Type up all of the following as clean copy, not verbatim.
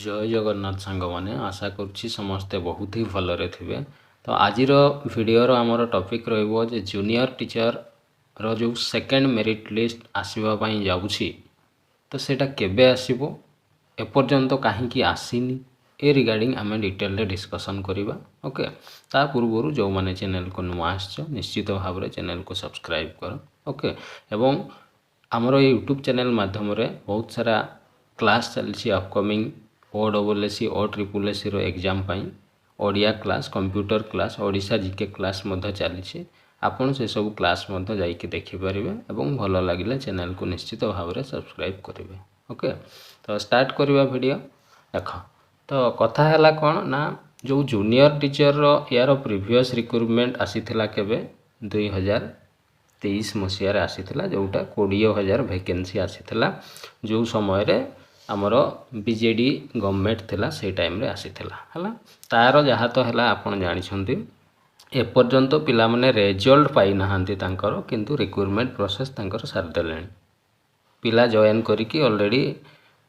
जय जगन्नाथ सांग मैंने आशा करुच्ची समस्ते बहुत ही भलरे थे। तो आज भिडर आमर टॉपिक रो जूनियर टीचर रो जो सेकेंड मेरिट लिस्ट आसवाई जाऊँगी तो सेटा केबे आसीबो एपर्यंत कहीं आसीनी ए रिगार्डिंग आम डिटेल डिस्कसन करवा। ओके ता पूर्व जो मैंने चैनल को नुआ आस निश्चित भाव में चैनल को सब्सक्राइब कर। ओके एवं आमर यूट्यूब चैनल माध्यम बहुत सारा क्लास चलती अपकमिंग OSSC OSSC रो exam Odia class computer class Odisha GK class चली आपन से सब क्लास जाइए देखिपारे और भल लगे चैनल को निश्चित भाव में सब्सक्राइब करेंगे। ओके तो स्टार्ट करवा वीडियो देख। तो कथा है कौन ना जो जूनियर टीचर रो यार प्रीवियस रिक्रुटमेंट आसीथिला केबे 2023 मसीह आसीथिला जोटा 20,000 वैकेंसी आसीथिला जो समय रे आमर बीजेडी गवर्नमेंट थिला से टाइम रे आसीथिला हला तार जहाँ तो है आपन जानिछंती एपर्यंत पिला माने रिजल्ट पाई नाहांती तांकर किंतु रिक्रुटमेंट प्रोसेस तांकर सार देलेनी पिला जॉइन करिकी ऑलरेडी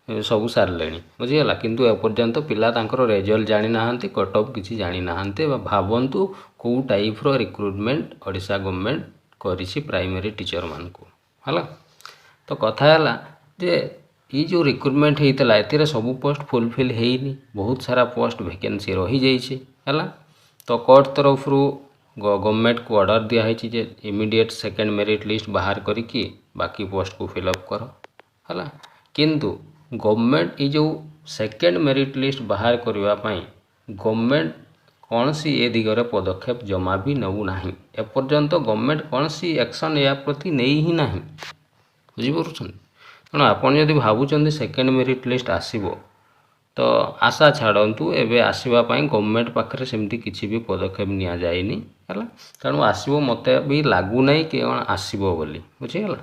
सब सारे बुझीगला किंतु एपर्यंत पिला तांकर रिजल्ट जानी नाहांती कट ऑफ किसी जानी नाहांती भावंतु को टाइप रो रिक्रुटमेंट ओडिशा गवर्नमेंट करिछि प्राइमरी टीचर मान को हला। तो कथा है जे ये जो रिक्रुटमेंट होता है सब पोस्ट फुलफिल होनी बहुत सारा पोस्ट वैकेंसी रही जाइए है। तो कोर्ट तरफ गवर्नमेंट को ऑर्डर दिखाई जे इमीडिएट सेकेंड मेरिट लिस्ट बाहर करिकी बाकी पोस्ट को फिलअप कर है। किंतु गवर्नमेंट ये जो सेकेंड मेरिट लिस्ट बाहर करने गवर्नमेंट कौन सी ए दिगरे पदक्षेप जमा भी नौ ना एपर्यंत गवर्नमेंट कौन सी एक्शन या प्रति नहीं ही ना बुझीपुर तेणु आपड़ जदि भावुं सेकेंड मेरिट लिस्ट आसब तो आशा छाड़ू एवं आसवाई गवर्नमेंट पाखे सेमती किसी भी पदक्षेप नि जाइनी है। तेणु आसब मत भी लगुना कि कौन आसब बोली बुझीगला।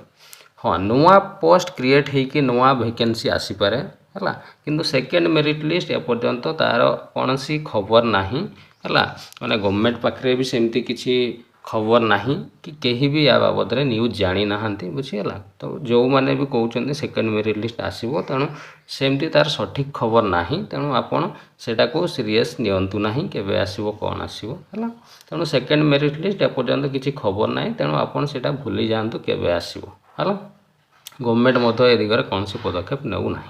हाँ नुआ पोस्ट क्रिएट होगी नुआ वैकेंसी आसीपारे है किंतु सेकेंड मेरिट लिस्ट एपर्यंत तार कौन सी खबर ना है माने गवर्नमेंट पाखे भी सेमती किसी खबर नहीं कि कहीं भी या बाबद न्यूज जानी ना बुझीगला। तो जो मैंने भी कहते सेकेंड मेरिट लिस्ट आसो तेणु सेमती तार सठिक खबर ना तेणु आपड़ सेटा को सीरीयस नियंतु ना केबे आसो कौन आसो है। तेणु सेकेंड मेरिट लिस्ट एपर्यंत किसी खबर ना तेणु आपड़ से भूली जातु केबे आसो है। गवर्नमेंट ए दिगरे कौन सी पदक्षेप नौ ना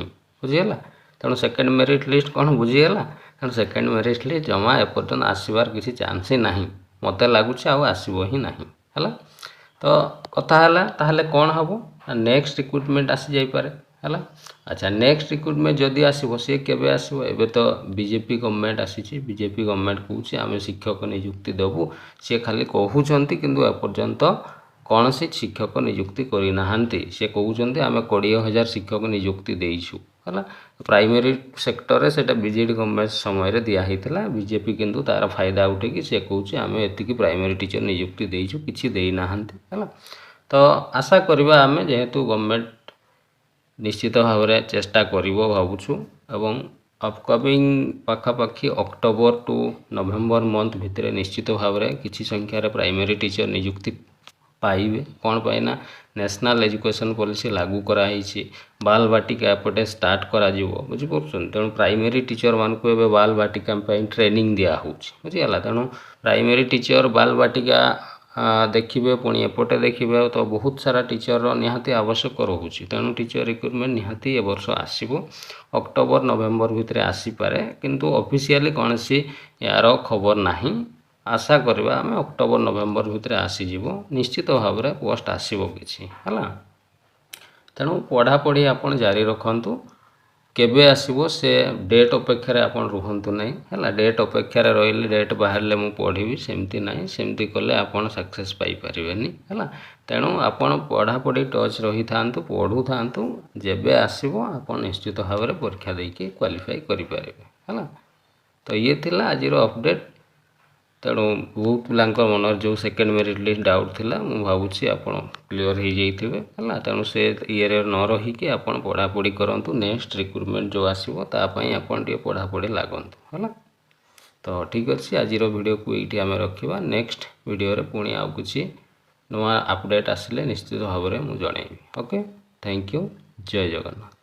बुझीगला। तेणु सेकेंड मेरिट लिस्ट कौन बुझीगला तेणु सेकेंड मेरिट लिस्ट जमा एपर्यंत आसबार किसी चान्स ही ना मत लगुच आसब ही ना है। तो कथा है ताहले कौन हम नेक्स्ट रिक्रुटमेंट आसी जाइपारे है। अच्छा नेक्स्ट रिक्रुटमेंट जदि आसब सी केबे आसब एबे तो बीजेपी गवर्नमेंट आसी बीजेपी गवर्नमेंट कहूँ आम शिक्षक नियुक्ति देवु सी खाली कहते किंतु एपर्यंत कौन सी शिक्षक नियुक्ति करना सी कहते आम 20,000 शिक्षक नियुक्ति देइछु है। प्राइमरी सेक्टर रे सेटा बीजेडी गवर्नमेंट समय दिखाई बीजेपी किंतु तार फायदा उठेकी सी कहूँ आम एति प्राइमरी टीचर नियुक्ति देइछु किछि देई नाहंती है। तो आशा करवा आम जेहेतु गवर्नमेंट निश्चित भाव में चेष्टा करिवो भावुछु एवं अपकमिंग पाखापाखि अक्टोबर टू नवेम्बर मंथ भितर निश्चित भाव में किसी संख्यार प्राइमरी टीचर नियुक्ति पाइबे कौन पाइना नेशनल एजुकेशन पॉलिसी लागू कराई बाल बाटिका एपटे स्टार्ट करा बुझीपुर तेणु प्राइमरी टीचर मान को एवं बाल बाटिका ट्रेनिंग दिया बुझीगला। तेणु प्राइमरी टीचर बाल बाटिका देखिए पुणी एपटे देखिए तो बहुत सारा टीचर निहाती आवश्यक रोचे तेणु टीचर रिक्रुटमेंट निहाती ए वर्ष आसब अक्टोबर नवेम्बर भितर आसीपारे किंतु ऑफिशियली कौन सी यार खबर ना आशा करवा आम अक्टोबर नवेम्बर भितर आसीज निश्चित भाव में पोस्ट आसब किसी है। तेणु पढ़ापढ़ी आपन जारी रखु केबे आसब से डेट अपेक्षार आपन रुहतु नहीं है। डेट अपेक्षार रही डेट बाहर मु पढ़ी सेमती ना सेमती कले आपन सक्सेस पाइपर है। तेणु आपन पढ़ापढ़ी टच रही था पढ़ु था जेबे आसब आपन निश्चित भाव में परीक्षा देके क्वालिफाई करें है। तो ये थिला आज अपडेट। तेणु बहुत पिला मन जो सेकेंड मेरिट लिस्ट डाउट थिला मु भावुछि आपन क्लियर हो जाइथिबे है। तेणु से ये न रहीकि आपन पढ़ापढ़ी करंतु नेक्स्ट रिक्रुटमेंट जो आसीबो ता पई आपन टिके पढ़ापढ़ी लागंतु है। तो ठीक अच्छे आज वीडियो को ये आम रखा नेक्स्ट वीडियो रे पुणी आउ किछि नुआ अपडेट आसिले निश्चित भाव में मुझे जनइबी। ओके थैंक यू जय जगन्नाथ।